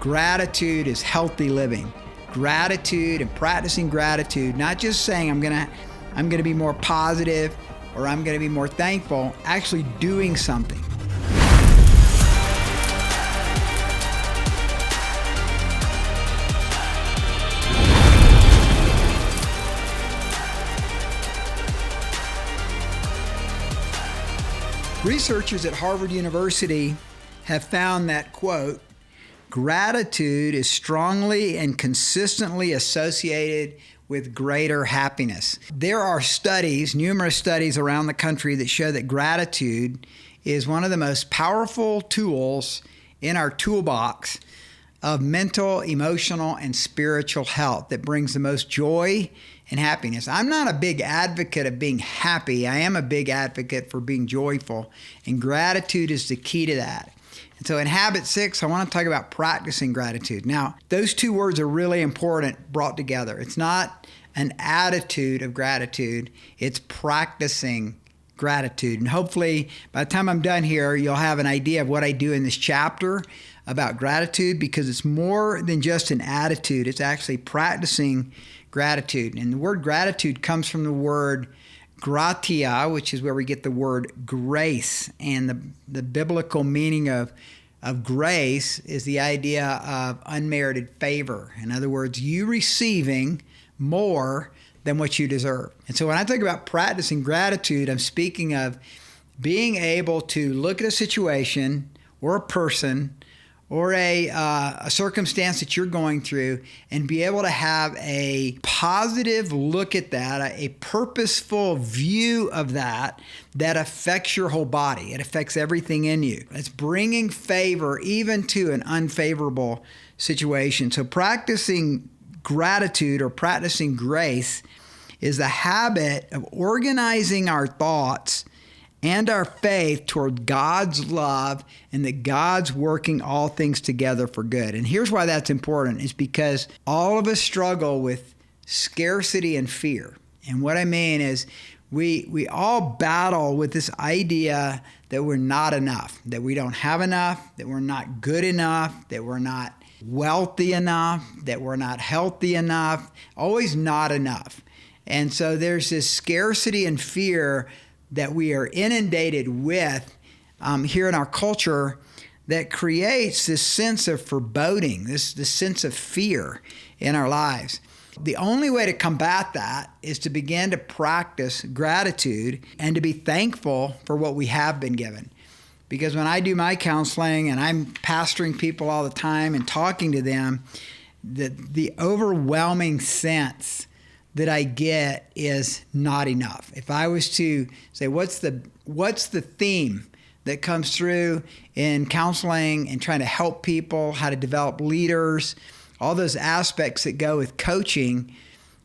Gratitude is healthy living. Gratitude and practicing gratitude, not just saying I'm gonna be more positive or I'm gonna be more thankful, actually doing something. Researchers at Harvard University have found that, quote, gratitude is strongly and consistently associated with greater happiness. There are studies, numerous studies around the country that show that gratitude is one of the most powerful tools in our toolbox of mental, emotional, and spiritual health that brings the most joy and happiness. I'm not a big advocate of being happy. I am a big advocate for being joyful, and gratitude is the key to that. And so in Habit 6, I want to talk about practicing gratitude. Now, those two words are really important brought together. It's not an attitude of gratitude, it's practicing gratitude. And hopefully, by the time I'm done here, you'll have an idea of what I do in this chapter about gratitude, because it's more than just an attitude. It's actually practicing gratitude. And the word gratitude comes from the word gratia, which is where we get the word grace. And the biblical meaning of grace is the idea of unmerited favor. In other words, you receiving more than what you deserve. And so when I talk about practicing gratitude, I'm speaking of being able to look at a situation or a person or a circumstance that you're going through and be able to have a positive look at that, a purposeful view of that affects your whole body. It affects everything in you. It's bringing favor even to an unfavorable situation. So practicing gratitude or practicing grace is the habit of organizing our thoughts and our faith toward God's love and that God's working all things together for good. And here's why that's important, is because all of us struggle with scarcity and fear. And what I mean is we all battle with this idea that we're not enough, that we don't have enough, that we're not good enough, that we're not wealthy enough, that we're not healthy enough, always not enough. And so there's this scarcity and fear that we are inundated with here in our culture that creates this sense of foreboding, this sense of fear in our lives. The only way to combat that is to begin to practice gratitude and to be thankful for what we have been given. Because when I do my counseling and I'm pastoring people all the time and talking to them, the overwhelming sense that I get is not enough. If I was to say, what's the theme that comes through in counseling and trying to help people, how to develop leaders, all those aspects that go with coaching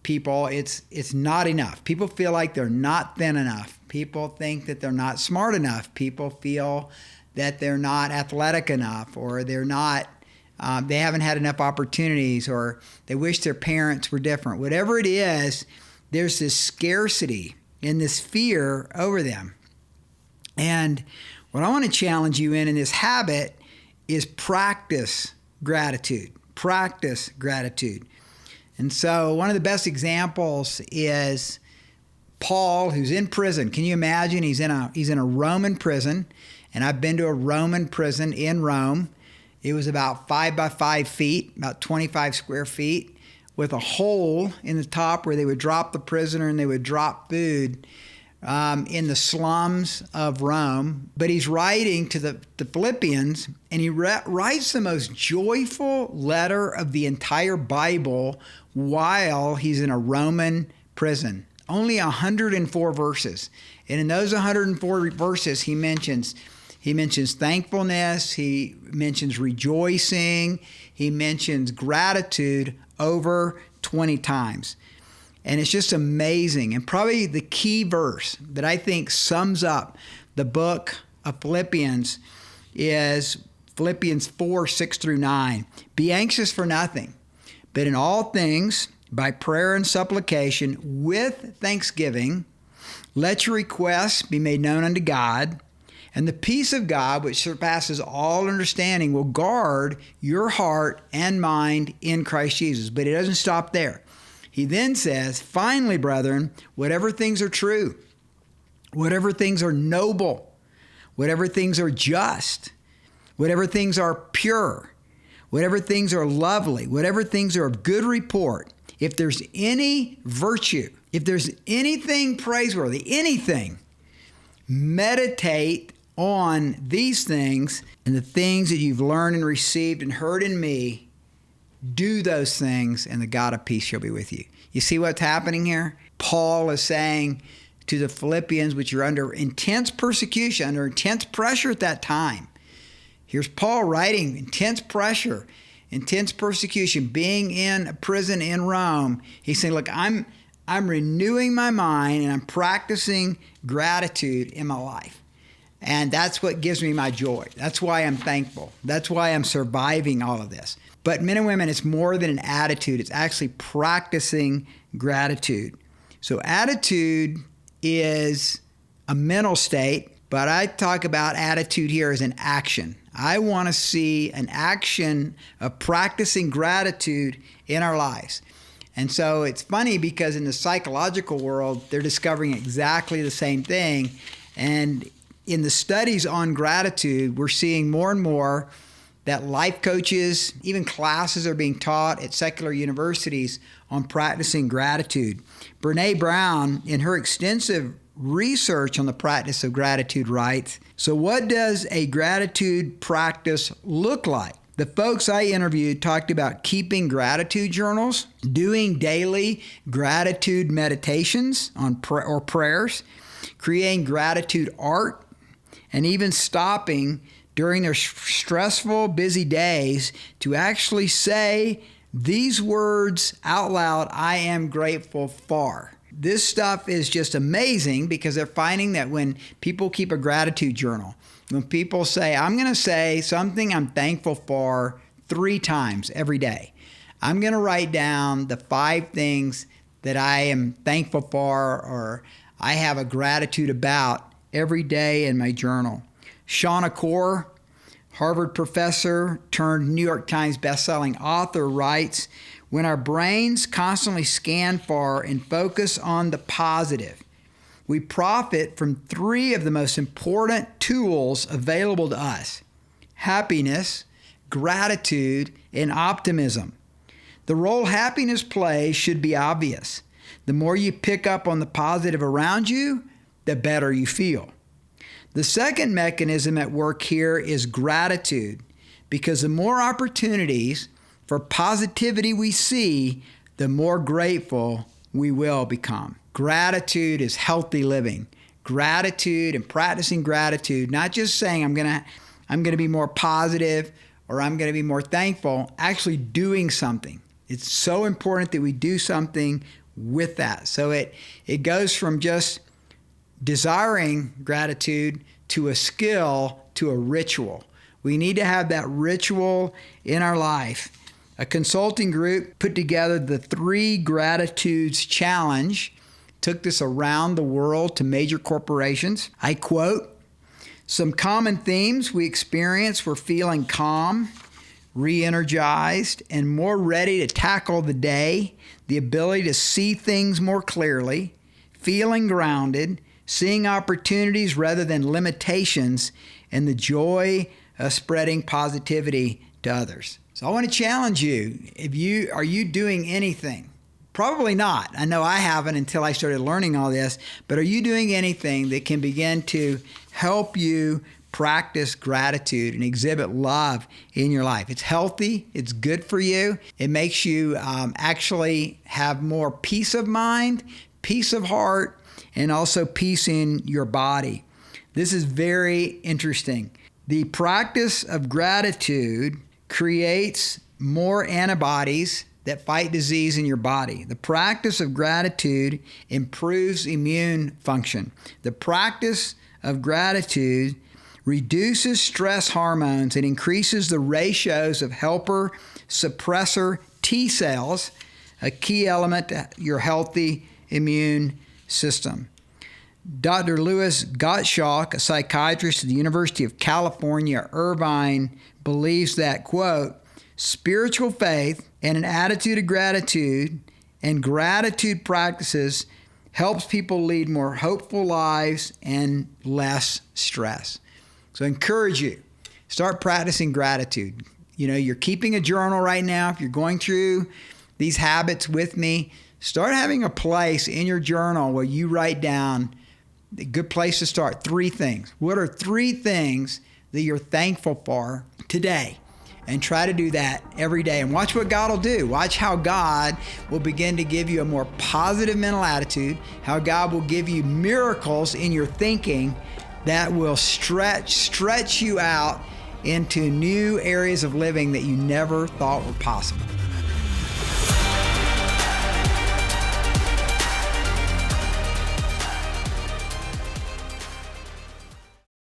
people, it's not enough. People feel like they're not thin enough. People think that they're not smart enough. People feel that they're not athletic enough, or they're not they haven't had enough opportunities, or they wish their parents were different. Whatever it is, there's this scarcity and this fear over them. And what I want to challenge you in this habit is practice gratitude. Practice gratitude. And so one of the best examples is Paul, who's in prison. Can you imagine? He's in a Roman prison, and I've been to a Roman prison in Rome. It was about 5 by 5 feet, about 25 square feet, with a hole in the top where they would drop the prisoner and they would drop food in the slums of Rome. But he's writing to the Philippians, and he writes the most joyful letter of the entire Bible while he's in a Roman prison. Only 104 verses. And in those 104 verses, he mentions thankfulness, he mentions rejoicing, he mentions gratitude over 20 times. And it's just amazing. And probably the key verse that I think sums up the book of Philippians is Philippians 4, 6 through 9. Be anxious for nothing, but in all things, by prayer and supplication, with thanksgiving, let your requests be made known unto God. And the peace of God, which surpasses all understanding, will guard your heart and mind in Christ Jesus. But it doesn't stop there. He then says, finally, brethren, whatever things are true, whatever things are noble, whatever things are just, whatever things are pure, whatever things are lovely, whatever things are of good report, if there's any virtue, if there's anything praiseworthy, anything, meditate on these things, and the things that you've learned and received and heard in me, do those things, and the God of peace shall be with you. You see what's happening here? Paul is saying to the Philippians, which are under intense persecution, under intense pressure at that time. Here's Paul writing, intense pressure, intense persecution, being in a prison in Rome. He's saying, look, I'm renewing my mind and I'm practicing gratitude in my life. And that's what gives me my joy. That's why I'm thankful. That's why I'm surviving all of this. But men and women, it's more than an attitude. It's actually practicing gratitude. So attitude is a mental state, but I talk about attitude here as an action. I want to see an action of practicing gratitude in our lives. And so it's funny because in the psychological world, they're discovering exactly the same thing. And in the studies on gratitude, we're seeing more and more that life coaches, even classes are being taught at secular universities on practicing gratitude. Brene Brown, in her extensive research on the practice of gratitude, writes, so what does a gratitude practice look like? The folks I interviewed talked about keeping gratitude journals, doing daily gratitude meditations or prayers, creating gratitude art, and even stopping during their stressful, busy days to actually say these words out loud, I am grateful for. This stuff is just amazing because they're finding that when people keep a gratitude journal, when people say, I'm going to say something I'm thankful for 3 times every day. I'm going to write down the 5 things that I am thankful for or I have a gratitude about every day in my journal. Shauna Core, Harvard professor turned New York Times bestselling author, writes, when our brains constantly scan for and focus on the positive, we profit from 3 of the most important tools available to us: happiness, gratitude, and optimism. The role happiness plays should be obvious. The more you pick up on the positive around you, the better you feel. The second mechanism at work here is gratitude, because the more opportunities for positivity we see, the more grateful we will become. Gratitude is healthy living. Gratitude and practicing gratitude, not just saying I'm going to be more positive or I'm going to be more thankful, actually doing something. It's so important that we do something with that. So it goes from just desiring gratitude to a skill to a ritual. We need to have that ritual in our life. A consulting group put together the 3 Gratitudes Challenge, took this around the world to major corporations. I quote, some common themes we experienced were feeling calm, re-energized, and more ready to tackle the day, the ability to see things more clearly, feeling grounded, seeing opportunities rather than limitations, and the joy of spreading positivity to others. So I want to challenge you. Are you doing anything? Probably not. I know I haven't until I started learning all this, but are you doing anything that can begin to help you practice gratitude and exhibit love in your life? It's healthy. It's good for you. It makes you actually have more peace of mind, peace of heart, and also peace in your body. This is very interesting. The practice of gratitude creates more antibodies that fight disease in your body. The practice of gratitude improves immune function. The practice of gratitude reduces stress hormones and increases the ratios of helper suppressor T cells, a key element to your healthy immune system. Dr. Louis Gottschalk, a psychiatrist at the University of California, Irvine, believes that, quote, spiritual faith and an attitude of gratitude and gratitude practices helps people lead more hopeful lives and less stress. So I encourage you, start practicing gratitude. You know, you're keeping a journal right now. If you're going through these habits with me, start having a place in your journal where you write down a good place to start. 3 things. What are 3 things that you're thankful for today? And try to do that every day. And watch what God will do. Watch how God will begin to give you a more positive mental attitude, how God will give you miracles in your thinking that will stretch you out into new areas of living that you never thought were possible.